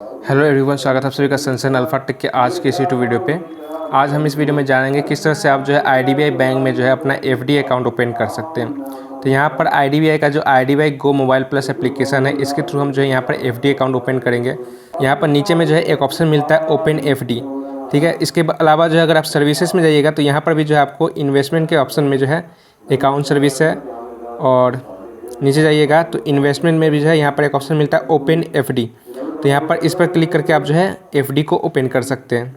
Hello everyone, स्वागत है आप सभी का सनसन अल्फा टेक के आज के इस यूट्यूब वीडियो पे। आज हम इस वीडियो में जानेंगे किस तरह से आप जो है IDBI बैंक में जो है अपना FD अकाउंट ओपन कर सकते हैं। तो यहाँ पर IDBI का जो IDBI गो मोबाइल प्लस एप्लीकेशन है, इसके थ्रू हम जो है यहाँ पर FD अकाउंट ओपन करेंगे। यहाँ पर नीचे में जो है एक ऑप्शन मिलता है ओपन FD, ठीक है। इसके अलावा जो है अगर आप सर्विसेज में जाइएगा तो यहाँ पर भी जो है आपको इन्वेस्टमेंट के ऑप्शन में जो है अकाउंट सर्विस है, और नीचे जाइएगा तो इन्वेस्टमेंट में भी जो है यहाँ पर एक ऑप्शन मिलता है ओपन FD। तो यहाँ पर इस पर क्लिक करके आप जो है FD को ओपन कर सकते हैं।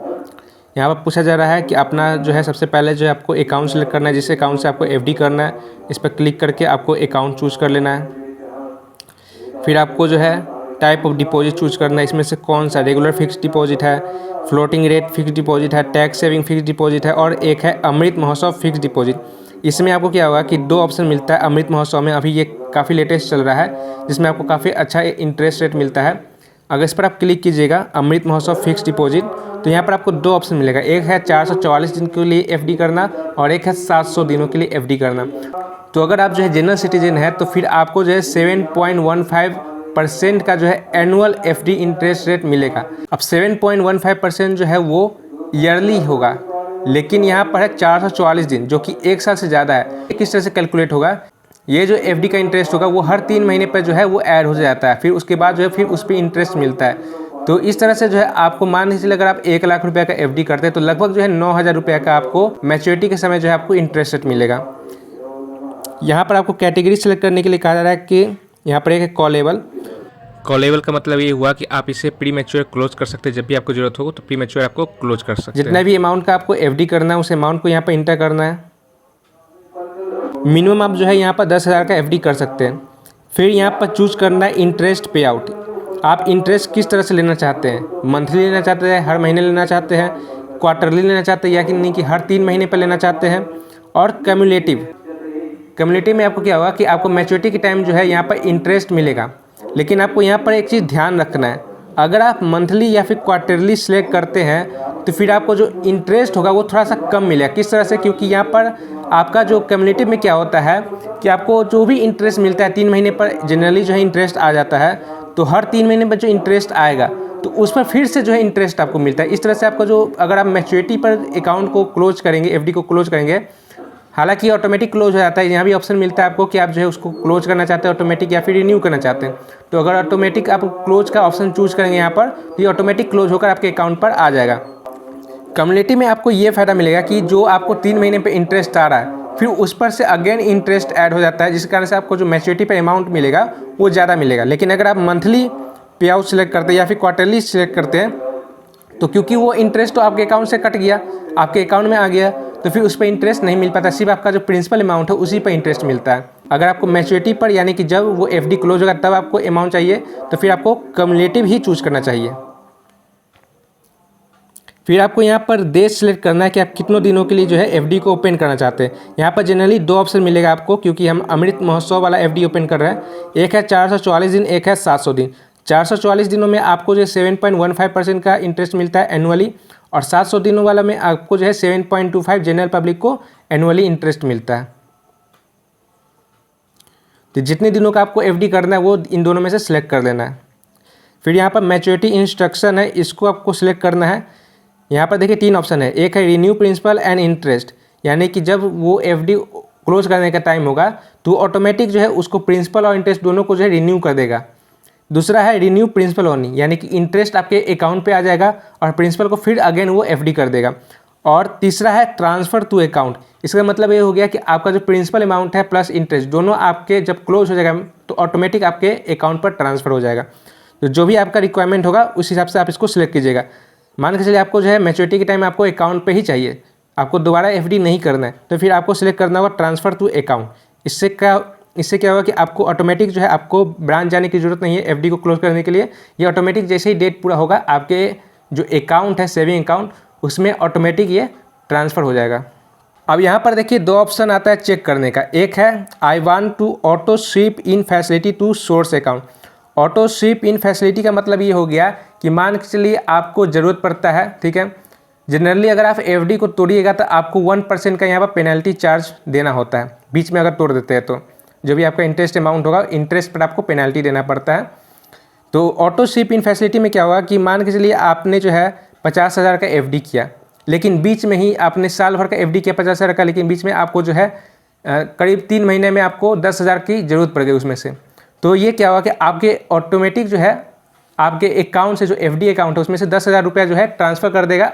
यहाँ पर पूछा जा रहा है कि अपना जो है सबसे पहले जो है आपको अकाउंट सेलेक्ट करना है, जिस अकाउंट से आपको FD करना है। इस पर क्लिक करके आपको अकाउंट चूज़ कर लेना है। फिर आपको जो है टाइप ऑफ डिपॉजिट चूज़ करना है, इसमें से कौन सा रेगुलर फिक्स्ड डिपॉजिट है, फ्लोटिंग रेट फिक्स्ड डिपॉजिट है, टैक्स सेविंग फिक्स्ड डिपॉजिट है, और एक है अमृत महोत्सव फिक्स्ड डिपॉजिट। इसमें आपको क्या होगा कि दो ऑप्शन मिलता है अमृत महोत्सव में। अभी ये काफ़ी लेटेस्ट चल रहा है, जिसमें आपको काफ़ी अच्छा इंटरेस्ट रेट मिलता है। अगर इस पर आप क्लिक कीजिएगा अमृत महोत्सव फिक्स्ड डिपॉजिट, तो यहाँ पर आपको दो ऑप्शन मिलेगा। एक है 444 दिन के लिए FD करना, और एक है 700 दिनों के लिए FD करना। तो अगर आप जो है जनरल सिटीजन है तो फिर आपको जो है 7.15% का जो है एनुअल FD इंटरेस्ट रेट मिलेगा। अब 7.15% जो है वो ईयरली होगा, लेकिन यहाँ पर है 444 दिन, जो कि एक साल से ज़्यादा है। किस तरह से कैलकुलेट होगा, ये जो FD का इंटरेस्ट होगा वो हर 3 महीने पर जो है वो ऐड हो जाता है। फिर उसके बाद जो है फिर उस पर इंटरेस्ट मिलता है। तो इस तरह से जो है आपको मान लीजिए अगर आप 1 लाख रुपये का FD करते हैं तो लगभग जो है 9,000 रुपये का आपको मैच्योरिटी के समय जो है आपको इंटरेस्ट रेट मिलेगा। यहाँ पर आपको कैटेगरी सेलेक्ट करने के लिए कहा जा रहा है कि यहाँ पर एक है कॉलेबल। कॉलेबल का मतलब ये हुआ कि आप इसे प्री मैच्योर क्लोज कर सकते हैं। जब भी आपको जरूरत हो तो प्री मैच्योर आपको क्लोज कर सकते हैं। जितना भी अमाउंट का आपको FD करना है उस अमाउंट को यहाँ पर इंटर करना है। मिनिमम आप जो है यहाँ पर 10,000 का FD कर सकते हैं। फिर यहाँ पर चूज करना है इंटरेस्ट पे आउट। आप इंटरेस्ट किस तरह से लेना चाहते हैं, मंथली लेना चाहते हैं, हर महीने लेना चाहते हैं, क्वार्टरली लेना चाहते हैं, या कि नहीं कि हर 3 महीने पर लेना चाहते हैं। और कम्युलेटिव में आपको क्या होगा कि आपको मैच्योरिटी के टाइम जो है यहाँ पर इंटरेस्ट मिलेगा। लेकिन आपको यहाँ पर एक चीज़ ध्यान रखना है, अगर आप मंथली या फिर क्वार्टरली सिलेक्ट करते हैं तो फिर आपको जो इंटरेस्ट होगा वो थोड़ा सा कम मिलेगा। किस तरह से, क्योंकि यहाँ पर आपका जो कम्युनिटी में क्या होता है कि आपको जो भी इंटरेस्ट मिलता है 3 महीने पर जनरली जो है इंटरेस्ट आ जाता है, तो हर 3 महीने पर जो इंटरेस्ट आएगा तो उस पर फिर से जो है इंटरेस्ट आपको मिलता है। इस तरह से आपका जो अगर आप मैच्योरिटी पर अकाउंट को क्लोज करेंगे, FD को क्लोज करेंगे, हालांकि ऑटोमेटिक क्लोज हो जाता है। यहाँ भी ऑप्शन मिलता है आपको कि आप जो है उसको क्लोज करना चाहते हैं ऑटोमेटिक, या फिर रिन्यू करना चाहते हैं। तो अगर ऑटोमेटिक आप क्लोज का ऑप्शन चूज करेंगे यहाँ पर, तो ये ऑटोमेटिक क्लोज होकर आपके अकाउंट पर आ जाएगा। कम्युनिटी में आपको ये फ़ायदा मिलेगा कि जो आपको 3 महीने पे इंटरेस्ट आ रहा है फिर उस पर से अगेन इंटरेस्ट ऐड हो जाता है, जिस कारण से आपको जो मैच्योरिटी पे अमाउंट मिलेगा वो ज़्यादा मिलेगा। लेकिन अगर आप मंथली पे आउट सेलेक्ट करते हैं या फिर क्वार्टरली सेलेक्ट करते हैं, तो क्योंकि वो इंटरेस्ट तो आपके अकाउंट से कट गया, आपके अकाउंट में आ गया, तो फिर उस पर इंटरेस्ट नहीं मिल पाता। सिर्फ आपका जो प्रिंसिपल अमाउंट है उसी पर इंटरेस्ट मिलता है। अगर आपको मैच्योरिटी पर यानी कि जब वो FD क्लोज होगा तब आपको अमाउंट चाहिए, तो फिर आपको कम्युलेटिव ही चूज़ करना चाहिए। फिर आपको यहाँ पर देश सेलेक्ट करना है कि आप कितनों दिनों के लिए जो है FD को ओपन करना चाहते हैं। यहाँ पर जनरली 2 ऑप्शन मिलेगा आपको, क्योंकि हम अमृत महोत्सव वाला FD ओपन कर रहे हैं। एक है 444 दिन, एक है 700 दिन। 444 दिनों में आपको जो है 7.15% का इंटरेस्ट मिलता है एनुअली, और 700 दिनों वाला में आपको जो है 7.25 जनरल पब्लिक को एनुअली इंटरेस्ट मिलता है। तो जितने दिनों का आपको FD करना है वो इन दोनों में से सिलेक्ट कर लेना है। फिर यहाँ पर मैच्योरिटी इंस्ट्रक्शन है, इसको आपको सिलेक्ट करना है। यहाँ पर देखिए 3 ऑप्शन है। एक है रिन्यू प्रिंसिपल एंड इंटरेस्ट, यानी कि जब वो FD क्लोज करने का टाइम होगा तो ऑटोमेटिक जो है उसको प्रिंसिपल और इंटरेस्ट दोनों को जो है रिन्यू कर देगा। दूसरा है रिन्यू प्रिंसिपल ओनली, यानी कि इंटरेस्ट आपके अकाउंट पे आ जाएगा और प्रिंसिपल को फिर अगेन वो FD कर देगा। और तीसरा है ट्रांसफ़र टू अकाउंट। इसका मतलब ये हो गया कि आपका जो प्रिंसिपल अमाउंट है प्लस इंटरेस्ट दोनों आपके जब क्लोज हो जाएगा तो ऑटोमेटिक आपके अकाउंट पर ट्रांसफ़र हो जाएगा। तो जो भी आपका रिक्वायरमेंट होगा उस हिसाब से आप इसको सिलेक्ट कीजिएगा। मान के चलिए आपको जो है मैच्योरिटी के टाइम आपको अकाउंट पे ही चाहिए, आपको दोबारा FD नहीं करना है, तो फिर आपको सिलेक्ट करना होगा ट्रांसफ़र टू अकाउंट। इससे क्या होगा कि आपको ऑटोमेटिक जो है आपको ब्रांच जाने की ज़रूरत नहीं है FD को क्लोज करने के लिए। ये ऑटोमेटिक जैसे ही डेट पूरा होगा आपके जो अकाउंट है सेविंग अकाउंट उसमें ऑटोमेटिक ये ट्रांसफ़र हो जाएगा। अब यहाँ पर देखिए 2 ऑप्शन आता है चेक करने का। एक है I want to auto sweep in facility to source account. Auto sweep in facility का मतलब ये हो गया कि मान के चलिए आपको ज़रूरत पड़ता है, ठीक है। जनरली अगर आप FD को तोड़िएगा तो आपको 1% का यहाँ पर पेनल्टी चार्ज देना होता है, बीच में अगर तोड़ देते हैं तो जो भी आपका इंटरेस्ट अमाउंट होगा इंटरेस्ट पर आपको पेनल्टी देना पड़ता है। तो ऑटो स्वीप इन फैसिलिटी में क्या होगा कि मान के चलिए आपने जो है 50,000 का एफडी किया, लेकिन बीच में ही आपने साल भर का एफडी किया 50,000 का, लेकिन बीच में आपको जो है करीब 3 महीने में आपको 10,000 की ज़रूरत पड़ गई उसमें से। तो ये क्या हुआ कि आपके ऑटोमेटिक जो है आपके अकाउंट से जो एफडी अकाउंट है उसमें से 10,000 रुपया जो है ट्रांसफ़र कर देगा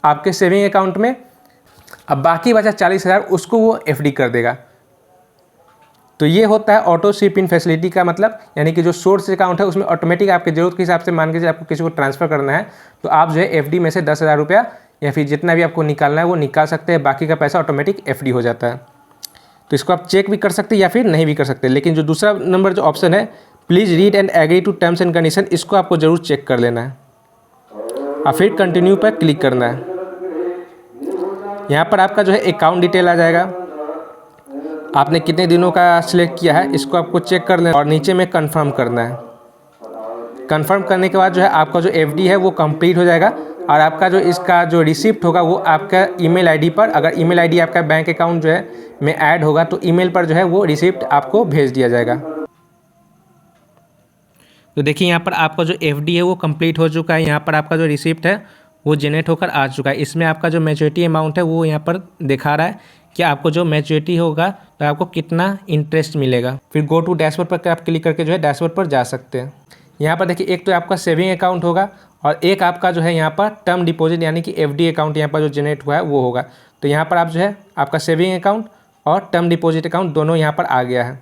आपके सेविंग अकाउंट में। अब बाकी बचा 40,000 उसको वो एफडी कर देगा। तो ये होता है ऑटो स्वीप इन फैसिलिटी का मतलब, यानी कि जो सोर्स अकाउंट है उसमें ऑटोमेटिक आपके ज़रूरत के हिसाब से मान के आपको किसी को ट्रांसफ़र करना है तो आप जो है एफडी में से 10,000 रुपया या फिर जितना भी आपको निकालना है वो निकाल सकते हैं, बाकी का पैसा ऑटोमेटिक एफडी हो जाता है। तो इसको आप चेक भी कर सकते हैं या फिर नहीं भी कर सकते, लेकिन जो दूसरा नंबर जो ऑप्शन है please read and agree to terms and condition, इसको आपको ज़रूर चेक कर लेना है और फिर कंटिन्यू पर क्लिक करना है। यहाँ पर आपका जो है अकाउंट डिटेल आ जाएगा, आपने कितने दिनों का सिलेक्ट किया है इसको आपको चेक कर लेना और नीचे में कंफर्म करना है। कंफर्म करने के बाद जो है आपका जो एफडी है वो कंप्लीट हो जाएगा और आपका जो इसका जो रिसिप्ट होगा वो आपका ईमेल आईडी पर, अगर ईमेल आईडी आपका बैंक अकाउंट जो है में ऐड होगा तो ईमेल पर जो है वो रिसिप्ट आपको भेज दिया जाएगा। तो देखिए यहाँ पर आपका जो एफडी है वो कंप्लीट हो चुका है, यहाँ पर आपका जो रिसिप्ट है वो जनरेट होकर आ चुका है। इसमें आपका जो मैच्योरिटी अमाउंट है वो यहाँ पर दिखा रहा है कि आपको जो मैच्योरिटी होगा तो आपको कितना इंटरेस्ट मिलेगा। फिर गो टू डैशबोर्ड पर आप क्लिक करके जो है डैशबोर्ड पर जा सकते हैं। यहाँ पर देखिए एक तो आपका सेविंग अकाउंट होगा और एक आपका जो है यहाँ पर टर्म डिपॉजिट यानी कि एफडी अकाउंट यहाँ पर जो जनरेट हुआ है वो होगा। तो यहाँ पर आप जो है आपका सेविंग अकाउंट और टर्म डिपॉजिट अकाउंट दोनों यहाँ पर आ गया है।